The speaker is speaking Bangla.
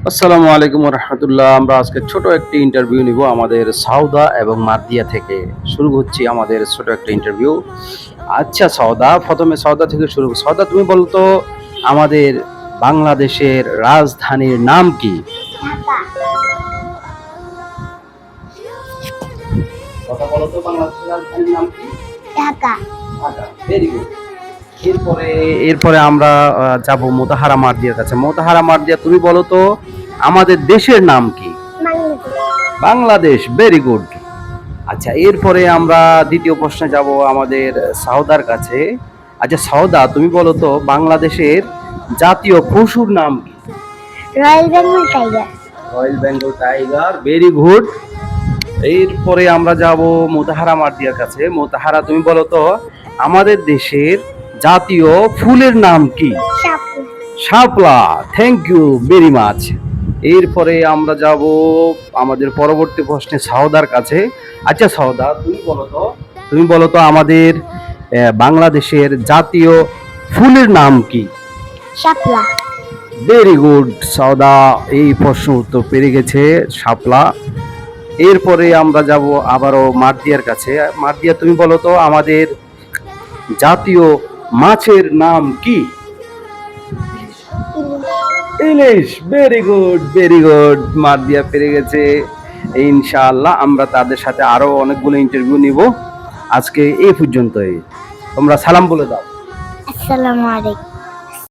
আসসালামু আলাইকুম রহমতুল্লাহ। আমরা আজকে ছোট একটি ইন্টারভিউ নিব আমাদের সাউদা এবং মাদিয়া থেকে। শুরু হচ্ছে আমাদের ছোট একটা ইন্টারভিউ। আচ্ছা সাউদা, প্রথমে সাউদা থেকে শুরু। সাউদা, তুমি বলতো আমাদের বাংলাদেশের রাজধানীর নাম কি? কথা বলো তো, বাংলাদেশের রাজধানীর নাম কি? ঢাকা। ঢাকা। Very good. এরপরে এরপরে আমরা যাব মোতাহারা মার্দিয়ার কাছে। মোতাহারা মার্দিয়া, তুমি বলো তো আমাদের দেশের নাম কি? বাংলাদেশ। বাংলাদেশ। Very good. আচ্ছা, এরপরে আমরা দ্বিতীয় প্রশ্নে যাব আমাদের সাউদার কাছে। আচ্ছা সাউদা, তুমি বলো তো বাংলাদেশের জাতীয় পশুর নাম কি? Royal Bengal tiger. Royal Bengal tiger. Very good. এরপরে আমরা যাব মোতাহারা মার্দিয়ার কাছে। মোতাহারা, তুমি বলো তো আমাদের দেশের জাতীয় ফুলের নাম কি? শাপলা। শাপলা। Thank you very much. এরপরে আমরা যাব আমাদের পরবর্তী প্রশ্নে সাউদার কাছে। আচ্ছা সাউদা, তুমি বলো তো আমাদের বাংলাদেশের জাতীয় ফুলের নাম কি? শাপলা। Very good. সাউদা এই প্রশ্ন উত্তর পেরে গেছে, শাপলা। এরপরে আমরা যাব আবারও মার্দিয়ার কাছে। মার্দিয়া, তুমি বলো তো আমাদের জাতীয় মাছের নাম কি? ইলিশ। Very good, very good. Mardia পেরে গেছে। ইনশাআল্লাহ আমরা তাদের সাথে আরো অনেকগুলো ইন্টারভিউ নিব। আজকে এই পর্যন্তই। তোমরা সালাম বলে দাও। আসসালামু আলাইকুম।